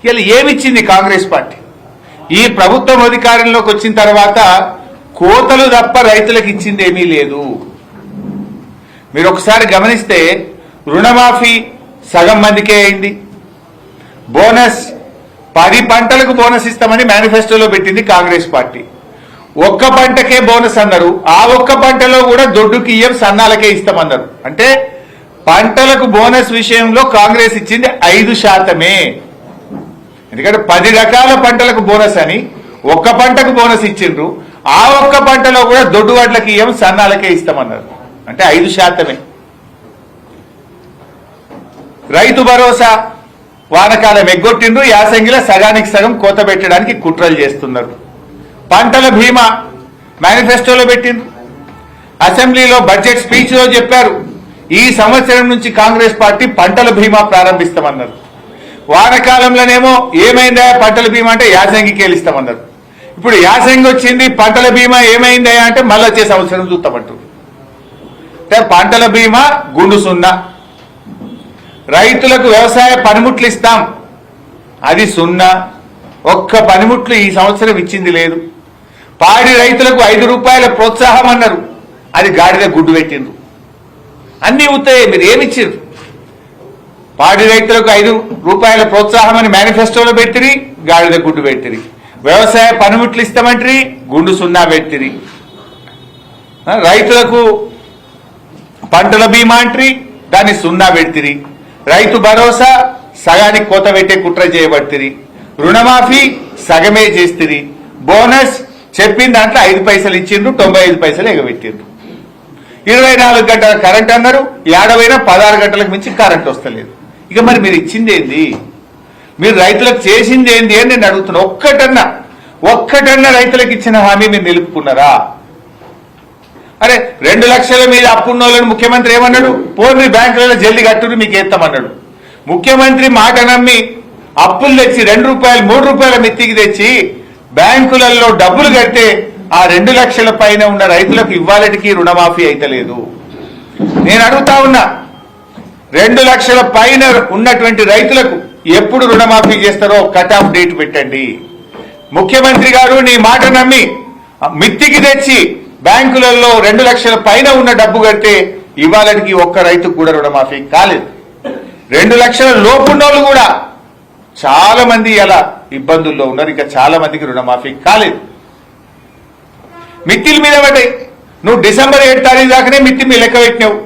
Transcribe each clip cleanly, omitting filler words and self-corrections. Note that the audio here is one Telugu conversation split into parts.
ఇలా ఏమిచ్చింది కాంగ్రెస్ పార్టీ? ఈ ప్రభుత్వం అధికారంలోకి వచ్చిన తర్వాత కోతలు తప్ప రైతులకు ఇచ్చింది ఏమీ లేదు. మీరు ఒకసారి గమనిస్తే రుణమాఫీ సగం మందికే అయింది. బోనస్ 10 పంటలకు బోనస్ ఇస్తామని మేనిఫెస్టోలో పెట్టింది కాంగ్రెస్ పార్టీ. ఒక్క పంటకే బోనస్ అన్నారు. ఆ ఒక్క పంటలో కూడా దొడ్డుకి ఇయ్యం, సన్నాలకే ఇస్తామన్నారు. అంటే పంటలకు బోనస్ విషయంలో కాంగ్రెస్ ఇచ్చింది 5%. ఎందుకంటే 10 రకాల పంటలకు బోనస్ అని ఒక్క పంటకు బోనస్ ఇచ్చిండ్రు. ఆ ఒక్క పంటలో కూడా దొడ్డు వడ్లకి ఇయ్యం, సన్నాలకే ఇస్తామన్నారు. అంటే 5%. రైతు భరోసా వానకాలం ఎగ్గొట్టిండ్రు. యాసంగిలో సగానికి సగం కోత పెట్టడానికి కుట్రలు చేస్తున్నారు. పంటల బీమా మేనిఫెస్టోలో పెట్టిండ్రు. అసెంబ్లీలో బడ్జెట్ స్పీచ్ లో చెప్పారు, ఈ సంవత్సరం నుంచి కాంగ్రెస్ పార్టీ పంటల బీమా ప్రారంభిస్తామన్నారు. వానకాలంలోనేమో ఏమైందా పంటల బీమా అంటే యాసంగికి వెళ్ళిస్తామన్నారు. ఇప్పుడు యాసంగి వచ్చింది, పంటల బీమా ఏమైందా అంటే మళ్ళీ వచ్చే సంవత్సరం చూస్తామంటారు. అంటే పంటల బీమా గుండు సున్నా. రైతులకు వ్యవసాయ పనిముట్లు ఇస్తాం, అది సున్నా. ఒక్క పనిముట్లు ఈ సంవత్సరం ఇచ్చింది లేదు. పాడి రైతులకు 5 రూపాయల ప్రోత్సాహం అన్నారు, అది గాడిద గుడ్డు పెట్టిండ్రు. అన్నీ ఉత్తాయి, మీరు ఏమిచ్చారు? పాడి రైతులకు 5 రూపాయల ప్రోత్సాహం అని మేనిఫెస్టోలో పెట్టిరి, గాడిద గుడ్డు పెట్టిరి. వ్యవసాయ పనిముట్లు ఇస్తామంటారు, గుండు సున్నా పెట్టిరి. రైతులకు పంటల బీమా అంటారు, దాన్ని సున్నా పెట్టిరి. రైతు భరోసా సగానికి కోత పెట్టే కుట్ర చేయబట్టిరి. రుణమాఫీ సగమే చేస్తుంది. బోనస్ చెప్పిన దాంట్లో 5 పైసలు ఇచ్చిండ్రు, 95 పైసలు ఎగబెట్టిండ్రు. 24 గంటల కరెంట్ అన్నారు, 16 గంటలకు మించి కరెంట్ వస్తలేదు. ఇక మరి మీరు ఇచ్చింది ఏంది? మీరు రైతులకు చేసింది ఏంది అని నేను అడుగుతున్నా. ఒక్కటన్నా రైతులకు ఇచ్చిన హామీ మీరు నిలుపుకున్నారా? అరే 2 లక్షల మీద అప్పున్నోళ్ళని ముఖ్యమంత్రి ఏమన్నాడు? పోనీ బ్యాంకులలో జల్దీ కట్టుని మీకు ఎత్తామన్నాడు. ముఖ్యమంత్రి మాట నమ్మి అప్పులు తెచ్చి 2 రూపాయలు 3 రూపాయల మిత్తికి తెచ్చి బ్యాంకులలో డబ్బులు కడితే ఆ 2 లక్షల పైన ఉన్న రైతులకు ఇవ్వాలటికి రుణమాఫీ అయితలేదు. నేను అడుగుతా ఉన్నా, 2 లక్షల పైన ఉన్నటువంటి రైతులకు ఎప్పుడు రుణమాఫీ చేస్తారో కట్ ఆఫ్ డేట్ పెట్టండి. ముఖ్యమంత్రి గారు నీ మాట నమ్మి మిత్తికి తెచ్చి బ్యాంకులలో 2 లక్షల పైన ఉన్న డబ్బు కడితే ఇవాళకి ఒక్క రైతుకు కూడా రుణమాఫీ కాలేదు. 2 లక్షల లోపున్నోళ్ళు కూడా చాలా మంది ఇలా ఇబ్బందుల్లో ఉన్నారు. ఇంకా చాలా మందికి రుణమాఫీ కాలేదు. మిత్తిల మీద పడ్డాయి. నువ్వు డిసెంబర్ 7 తారీఖు దాకానే మిత్తి మీ లెక్క పెట్టినావు.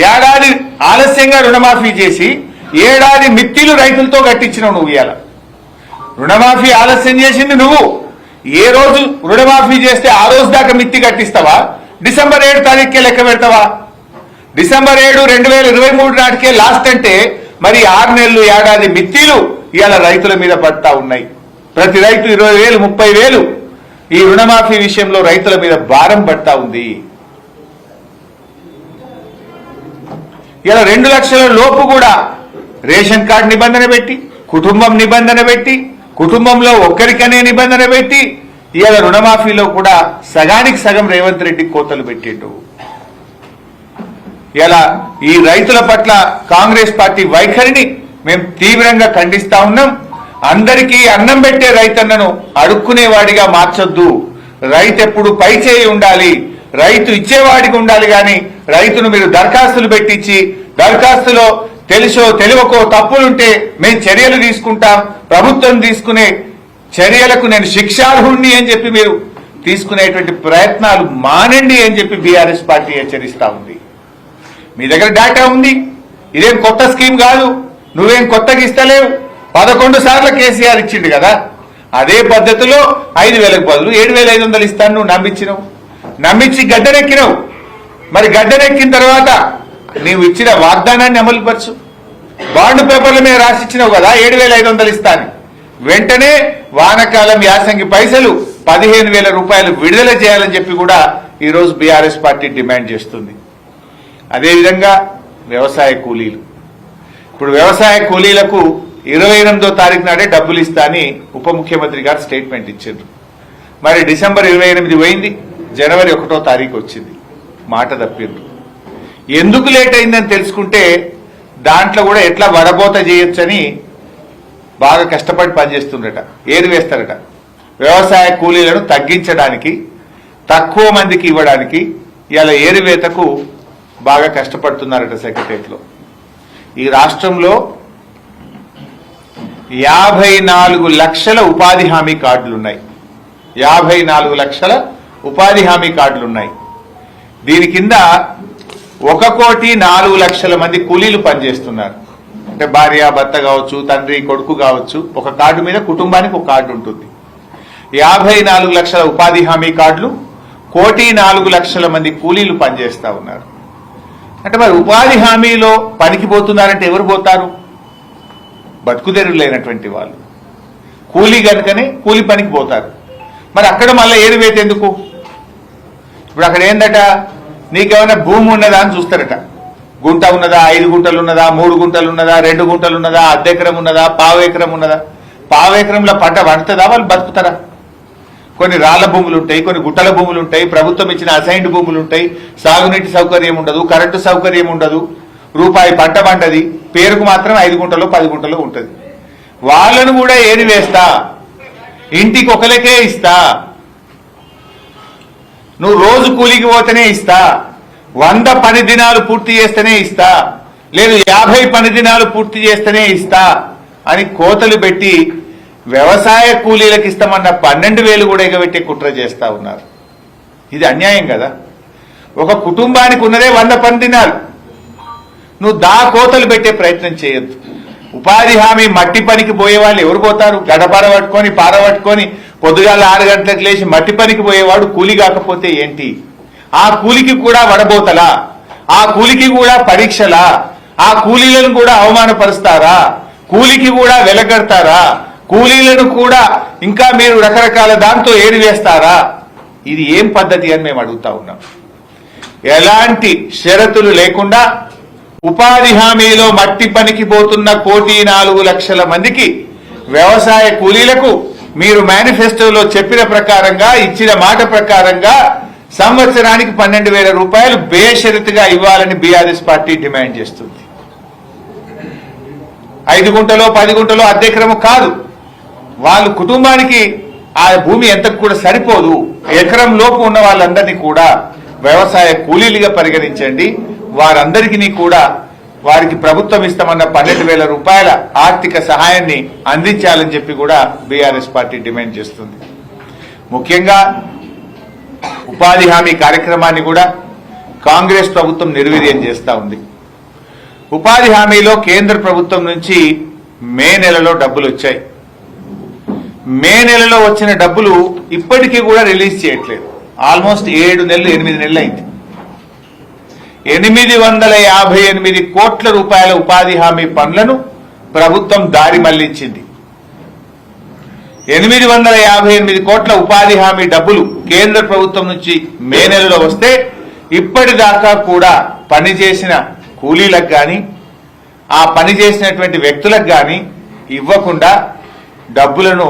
ఏడాది ఆలస్యంగా రుణమాఫీ చేసి ఏడాది మిత్తిలు రైతులతో కట్టించినావు. నువ్వు ఇవాళ రుణమాఫీ ఆలస్యం చేసింది నువ్వు. ఏ రోజు రుణమాఫీ చేస్తే ఆ రోజు దాకా మిత్తి కట్టిస్తావా? డిసెంబర్ 7 తారీఖుకే లెక్క పెడతావా? డిసెంబర్ 7, 2023 నాటికే లాస్ట్ అంటే మరి 6 నెలలు ఏడాది మిత్తిలు ఇవాళ రైతుల మీద పడతా ఉన్నాయి. ప్రతి రైతు 20,000, 30,000 ఈ రుణమాఫీ విషయంలో రైతుల మీద భారం పడతా ఉంది. ఇలా 2 లక్షల లోపు కూడా రేషన్ కార్డు నిబంధన పెట్టి, కుటుంబం నిబంధన పెట్టి, కుటుంబంలో ఒక్కరికనే నిబంధన పెట్టి ఇవాళ రుణమాఫీలో కూడా సగానికి సగం రేవంత్ రెడ్డి కోతలు పెట్టిండు. ఇలా ఈ రైతుల పట్ల కాంగ్రెస్ పార్టీ వైఖరిని మేము తీవ్రంగా ఖండిస్తా ఉన్నాం. అందరికీ అన్నం పెట్టే రైతన్నను అడుక్కునేవాడిగా మార్చొద్దు. రైతు ఎప్పుడు పై చేయి ఉండాలి, రైతు ఇచ్చేవాడికి ఉండాలి. కానీ రైతును మీరు దరఖాస్తులు పెట్టించి దరఖాస్తులో తెలుసో తెలియకో తప్పులుంటే మేము చర్యలు తీసుకుంటాం, ప్రభుత్వం తీసుకునే చర్యలకు నేను శిక్షార్హుణ్ణి అని చెప్పి మీరు తీసుకునేటువంటి ప్రయత్నాలు మానండి అని చెప్పి బీఆర్ఎస్ పార్టీ హెచ్చరిస్తా ఉంది. మీ దగ్గర డేటా ఉంది, ఇదేం కొత్త స్కీమ్ కాదు, నువ్వేం కొత్తగా ఇస్తలేవు. 11 సార్లు కేసీఆర్ ఇచ్చిండు కదా, అదే పద్ధతిలో 5,000కు బదులు 7,500 ఇస్తాను నువ్వు నమ్మించినావు. నమ్మించి గడ్డనెక్కినావు. మరి గడ్డనెక్కిన తర్వాత నీవు ఇచ్చిన వాగ్దానాన్ని అమలుపరచు. బాండ్ పేపర్ల మీద రాసిచ్చినావు కదా 7,500 ఇస్తాను. వెంటనే వానకాలం యాసంగి పైసలు 15,000 రూపాయలు విడుదల చేయాలని చెప్పి కూడా ఈరోజు బీఆర్ఎస్ పార్టీ డిమాండ్ చేస్తుంది. అదేవిధంగా వ్యవసాయ కూలీలు, ఇప్పుడు వ్యవసాయ కూలీలకు 28వ తారీఖు నాడే డబ్బులు ఇస్తా అని ఉప ముఖ్యమంత్రి గారు స్టేట్మెంట్ ఇచ్చారు. మరి డిసెంబర్ 28 పోయింది, జనవరి 1వ తారీఖు వచ్చింది, మాట తప్పిండ్రు. ఎందుకు లేట్ అయిందని తెలుసుకుంటే దాంట్లో కూడా ఎట్లా వడబోత చేయొచ్చని బాగా కష్టపడి పనిచేస్తుండట, ఏరివేస్తారట. వ్యవసాయ కూలీలను తగ్గించడానికి, తక్కువ మందికి ఇవ్వడానికి ఇలా ఏరివేతకు బాగా కష్టపడుతున్నారట సెక్రటరియట్లో. ఈ రాష్ట్రంలో 54 లక్షల ఉపాధి హామీ కార్డులున్నాయి. 54 లక్షల ఉపాధి హామీ కార్డులున్నాయి. దీని కింద 1,04,00,000 మంది కూలీలు పనిచేస్తున్నారు. అంటే భార్య భర్త కావచ్చు, తండ్రి కొడుకు కావచ్చు, ఒక కార్డు మీద కుటుంబానికి ఒక కార్డు ఉంటుంది. 54 లక్షల ఉపాధి హామీ కార్డులు, 1,04,00,000 మంది కూలీలు పనిచేస్తా ఉన్నారు. అంటే మరి ఉపాధి హామీలో పనికి పోతున్నారంటే ఎవరు పోతారు? బతుకుదెరువు లేనటువంటి వాళ్ళు. కూలీ కనుకనే కూలి పనికి పోతారు. మరి అక్కడ మళ్ళీ ఏరివేత ఎందుకు? ఇప్పుడు అక్కడ ఏందట, నీకేమైనా భూమి ఉన్నదా అని చూస్తారట. గుంట ఉన్నదా, 5 గుంటలు ఉన్నదా, 3 గుంటలు ఉన్నదా, 2 గుంటలు ఉన్నదా, అర్ధెకరం ఉన్నదా, పావెకరం ఉన్నదా? పావెకరంలో పంట పండుతుందా? వాళ్ళు బతుకుతారా? కొన్ని రాళ్ల భూములు ఉంటాయి, కొన్ని గుట్టల భూములు ఉంటాయి, ప్రభుత్వం ఇచ్చిన అసైన్డ్ భూములు ఉంటాయి, సాగునీటి సౌకర్యం ఉండదు, కరెంటు సౌకర్యం ఉండదు, రూపాయి పంట పంటది, పేరుకు మాత్రం 5 గుంటలో 10 గుంటలో ఉంటుంది. వాళ్ళను కూడా ఏరివేస్తా, ఇంటికి ఒకరికే ఇస్తా, నువ్వు రోజు కూలికి పోతేనే ఇస్తా, 100 పని దినాలు పూర్తి చేస్తేనే ఇస్తా, లేదు 50 పని దినాలు పూర్తి చేస్తేనే ఇస్తా అని కోతలు పెట్టి వ్యవసాయ కూలీలకు ఇస్తామన్న 12,000 కూడా ఎగబెట్టే కుట్ర చేస్తా ఉన్నారు. ఇది అన్యాయం కదా. ఒక కుటుంబానికి ఉన్నదే 100 పని దినాలు. నువ్వు కోతలు పెట్టే ప్రయత్నం చేయొద్దు. ఉపాధి హామీ మట్టి పనికి పోయే వాళ్ళు ఎవరు పోతారు? గడపార పట్టుకొని పార పట్టుకొని పొద్దుగాల 6 గంటలకు లేచి మట్టి పనికి పోయేవాడు కూలి కాకపోతే ఏంటి? ఆ కూలికి కూడా వడబోతలా? ఆ కూలికి కూడా పరీక్షలా? ఆ కూలీలను కూడా అవమానపరుస్తారా? కూలికి కూడా వెలగడతారా? కూలీలను కూడా ఇంకా మీరు రకరకాల దాంతో ఏరివేస్తారా? ఇది ఏం పద్ధతి అని మేము అడుగుతా ఉన్నాం. ఎలాంటి షరతులు లేకుండా ఉపాధి హామీలో మట్టి పనికి పోతున్న 1,04,00,000 మందికి వ్యవసాయ కూలీలకు మీరు మేనిఫెస్టోలో చెప్పిన ప్రకారంగా, ఇచ్చిన మాట ప్రకారంగా సంవత్సరానికి 12,000 రూపాయలు బేషరతుగా ఇవ్వాలని బీఆర్ఎస్ పార్టీ డిమాండ్ చేస్తుంది. 5 గుంటలో 10 గుంటలో అర్ధెకరము కాదు, వాళ్ళ కుటుంబానికి ఆ భూమి ఎంతకు కూడా సరిపోదు. ఎకరం లోపు ఉన్న వాళ్ళందరినీ కూడా వ్యవసాయ కూలీలుగా పరిగణించండి. వారందరికీ కూడా వారికి ప్రభుత్వం ఇస్తామన్న 12,000 రూపాయల ఆర్థిక సహాయాన్ని అందించాలని చెప్పి కూడా బీఆర్ఎస్ పార్టీ డిమాండ్ చేస్తుంది. ముఖ్యంగా ఉపాధి హామీ కార్యక్రమాన్ని కూడా కాంగ్రెస్ ప్రభుత్వం నిర్వీర్యం చేస్తూ ఉంది. ఉపాధి హామీలో కేంద్ర ప్రభుత్వం నుంచి మే నెలలో డబ్బులు వచ్చాయి. మే నెలలో వచ్చిన డబ్బులు ఇప్పటికీ కూడా రిలీజ్ చేయట్లేదు. ఆల్మోస్ట్ 7 నెలలు 8 నెలలు అయింది. 858 కోట్ల రూపాయల ఉపాధి హామీ పనులను ప్రభుత్వం దారి మళ్లించింది. 858 కోట్ల ఉపాధి హామీ డబ్బులు కేంద్ర ప్రభుత్వం నుంచి మే నెలలో వస్తే ఇప్పటిదాకా కూడా పనిచేసిన కూలీలకు కానీ, ఆ పని చేసినటువంటి వ్యక్తులకు కానీ ఇవ్వకుండా డబ్బులను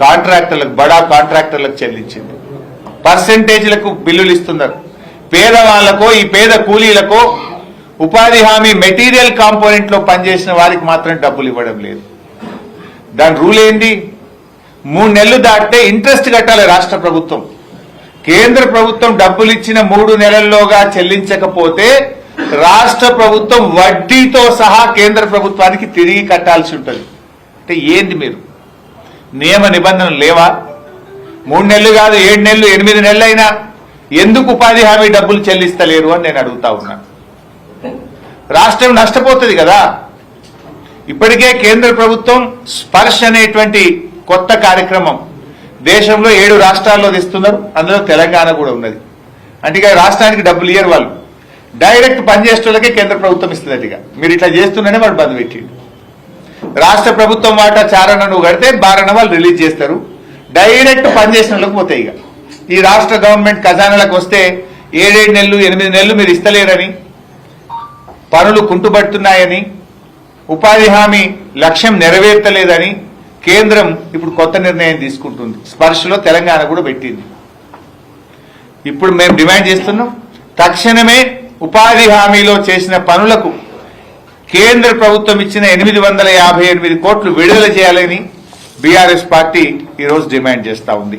కాంట్రాక్టర్లకు, బడా కాంట్రాక్టర్లకు చెల్లించింది. పర్సెంటేజ్లకు బిల్లులు ఇస్తున్నారు. పేదవాళ్లకో, ఈ పేద కూలీలకో, ఉపాధి హామీ మెటీరియల్ కాంపోనెంట్ లో పనిచేసిన వారికి మాత్రం డబ్బులు ఇవ్వడం లేదు. దాని రూల్ ఏంది? 3 నెలలు దాటితే ఇంట్రెస్ట్ కట్టాలి రాష్ట్ర ప్రభుత్వం. కేంద్ర ప్రభుత్వం డబ్బులు ఇచ్చిన 3 నెలల్లోగా చెల్లించకపోతే రాష్ట్ర ప్రభుత్వం వడ్డీతో సహా కేంద్ర ప్రభుత్వానికి తిరిగి కట్టాల్సి ఉంటుంది. అంటే ఏంది మీరు నియమ నిబంధనలు లేవా? 3 నెలలు కాదు, 7 నెలలు 8 నెలలైనా ఎందుకు ఉపాధి హామీ డబ్బులు చెల్లిస్తలేరు అని నేను అడుగుతా ఉన్నా. రాష్ట్రం నష్టపోతుంది కదా. ఇప్పటికే కేంద్ర ప్రభుత్వం స్పర్శ్ అనేటువంటి కొత్త కార్యక్రమం దేశంలో 7 రాష్ట్రాల్లో తెస్తున్నారు. అందులో తెలంగాణ కూడా ఉన్నది. అంటే ఇక రాష్ట్రానికి డబ్బులు ఇయ్యరు వాళ్ళు, డైరెక్ట్ పనిచేసేటోళ్ళకే కేంద్ర ప్రభుత్వం ఇస్తుంది. ఇక మీరు ఇట్లా చేస్తున్నానే వాడు బంద్ పెట్టిండు. రాష్ట్ర ప్రభుత్వం వాటా చారణ నువ్వు కడితే బారణ వాళ్ళు రిలీజ్ చేస్తారు. డైరెక్ట్ పనిచేసిన వాళ్ళకి పోతాయి. ఇక ఈ రాష్ట్ర గవర్నమెంట్ ఖజానాలకు వస్తే 7 నెలలు 8 నెలలు మీరు ఇస్తలేరని, పనులు కుంటుపడుతున్నాయని, ఉపాధి హామీ లక్ష్యం నెరవేర్తలేదని కేంద్రం ఇప్పుడు కొత్త నిర్ణయం తీసుకుంటుంది. స్పర్శలో తెలంగాణ కూడా పెట్టింది. ఇప్పుడు మేము డిమాండ్ చేస్తున్నాం, తక్షణమే ఉపాధి హామీలో చేసిన పనులకు కేంద్ర ప్రభుత్వం ఇచ్చిన 858 కోట్లు విడుదల చేయాలని బీఆర్ఎస్ పార్టీ ఈరోజు డిమాండ్ చేస్తా ఉంది.